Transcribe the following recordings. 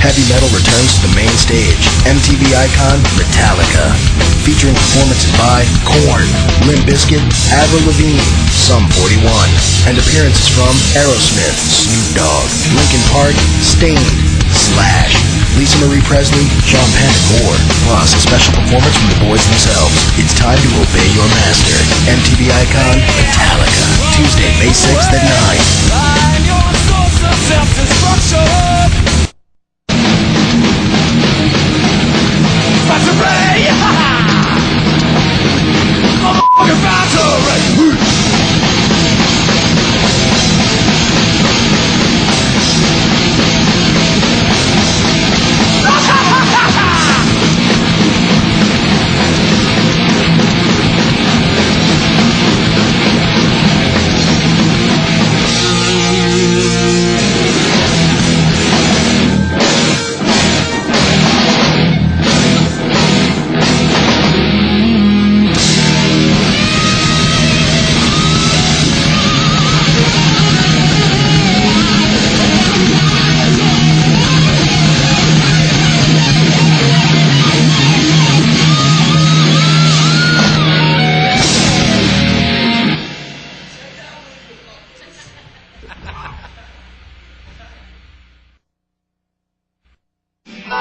Heavy metal returns to the main stage. MTV icon Metallica, featuring performances by Korn, Limp Bizkit, Avril Lavigne, Sum 41, and appearances from Aerosmith, Snoop Dogg, Linkin Park, Stain, Slash, Lisa Marie Presley, Sean Penn, and more. Plus, a special performance from the boys themselves. It's time to obey your master. MTV icon Metallica, Tuesday, May 6th at 9.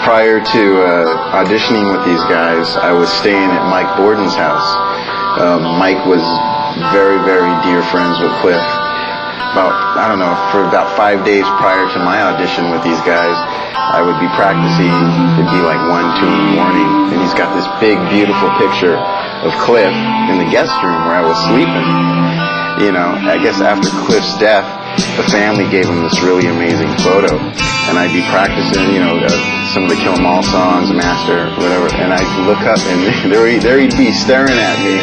Prior to auditioning with these guys, I was staying at Mike Borden's house. Mike was very, very dear friends with Cliff. For about 5 days prior to my audition with these guys, I would be practicing. It'd be like 1, 2 in the morning, and he's got this big, beautiful picture of Cliff in the guest room where I was sleeping. You know, I guess after Cliff's death, the family gave him this really amazing photo, and I'd be practicing, some of the Kill 'Em All songs, Master, whatever, and I'd look up, and there he'd be staring at me,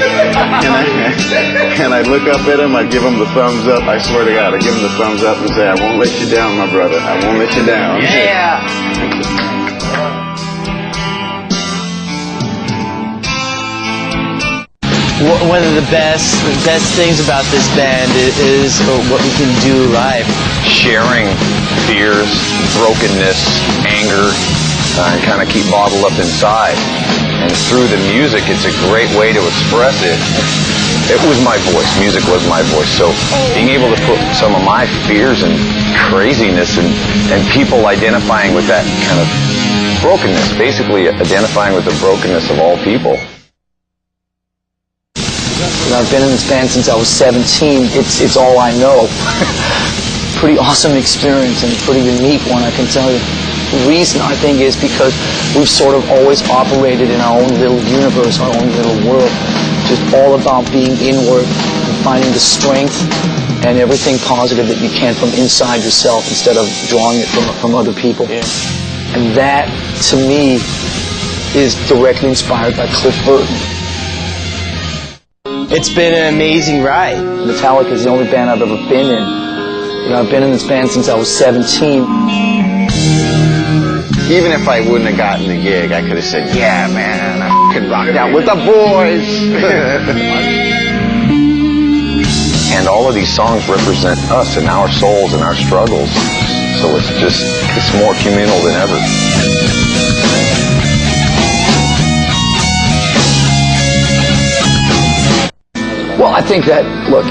and I'd look up at him, I'd give him the thumbs up, I swear to God, I'd give him the thumbs up and say, I won't let you down, my brother, I won't let you down. Yeah! One of the best things about this band is what we can do live. Sharing fears, brokenness, anger, and kind of keep bottled up inside. And through the music, it's a great way to express it. It was my voice. Music was my voice. So being able to put some of my fears and craziness and people identifying with that kind of brokenness, basically identifying with the brokenness of all people. I've been in this band since I was 17. It's all I know. Pretty awesome experience and a pretty unique one, I can tell you. The reason, I think, is because we've sort of always operated in our own little universe, our own little world. Just all about being inward and finding the strength and everything positive that you can from inside yourself instead of drawing it from other people. Yeah. And that, to me, is directly inspired by Cliff Burton. It's been an amazing ride. Metallica is the only band I've ever been in. I've been in this band since I was 17. Even if I wouldn't have gotten the gig, I could have said, yeah, man, I f***ing rocked out with the boys. And all of these songs represent us and our souls and our struggles. So it's more communal than ever. Well, I think that, look,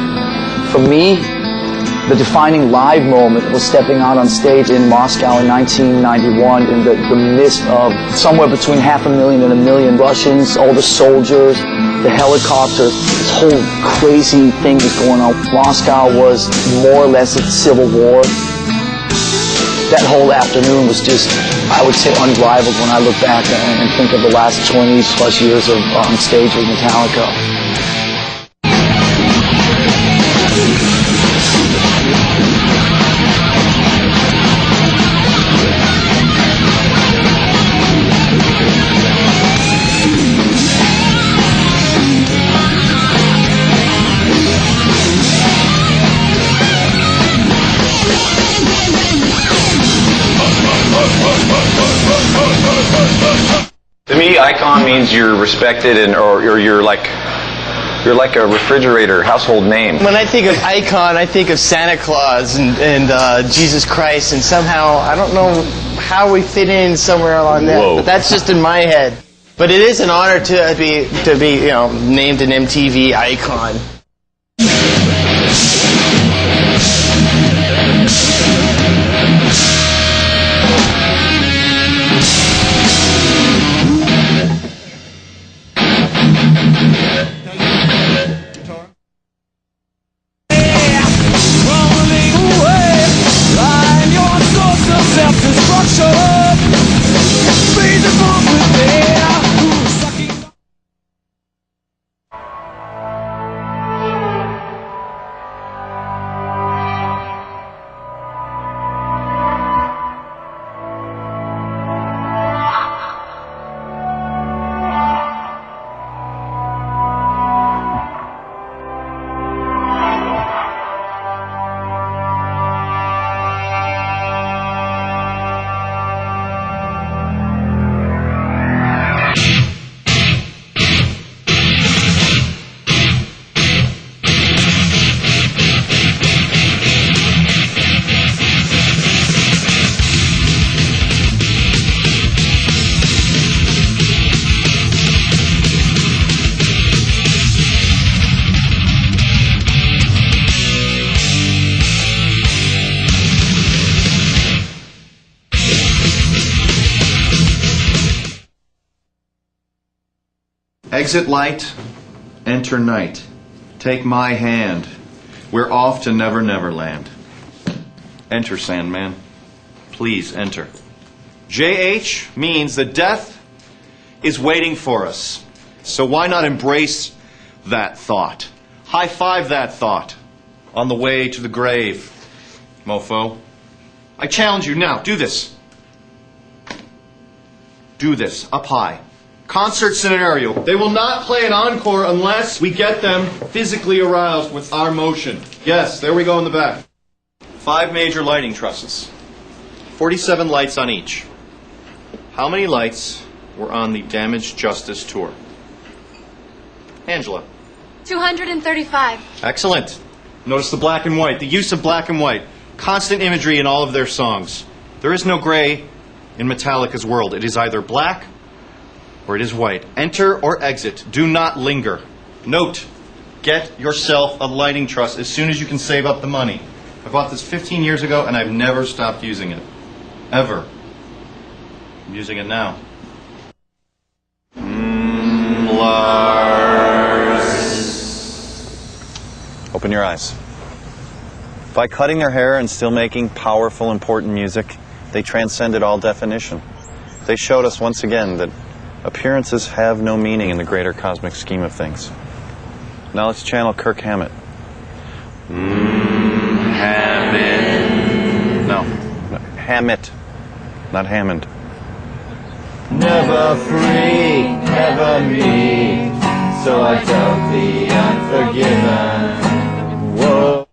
for me, the defining live moment was stepping out on stage in Moscow in 1991 in the midst of somewhere between 500,000 and 1 million Russians, all the soldiers, the helicopters, this whole crazy thing was going on. Moscow was more or less at civil war. That whole afternoon was just, I would say, unrivaled when I look back and think of the last 20 plus years of on stage with Metallica. To me, icon means you're respected or you're like a refrigerator, household name. When I think of icon, I think of Santa Claus and Jesus Christ, and somehow, I don't know how we fit in somewhere along that. Whoa. But that's just in my head. But it is an honor to be named an MTV icon. Exit light, enter night. Take my hand. We're off to Never Never Land. Enter, Sandman. Please enter. JH means that death is waiting for us. So why not embrace that thought? High five that thought on the way to the grave, mofo. I challenge you now, do this. Do this, up high. Concert scenario. They will not play an encore unless we get them physically aroused with our motion. Yes, there we go in the back. 5 major lighting trusses. 47 lights on each. How many lights were on the Damaged Justice tour? Angela. 235. Excellent. Notice the black and white. The use of black and white. Constant imagery in all of their songs. There is no gray in Metallica's world. It is either black or it is white. Enter or exit. Do not linger. Note, get yourself a lighting truss as soon as you can save up the money. I bought this 15 years ago and I've never stopped using it. Ever. I'm using it now. Lars. Open your eyes. By cutting their hair and still making powerful, important music, they transcended all definition. They showed us once again that appearances have no meaning in the greater cosmic scheme of things. Now let's channel Kirk Hammett. Hammett. No, Hammett, not Hammond. Never free, never me, so I doubt the unforgiven. Whoa.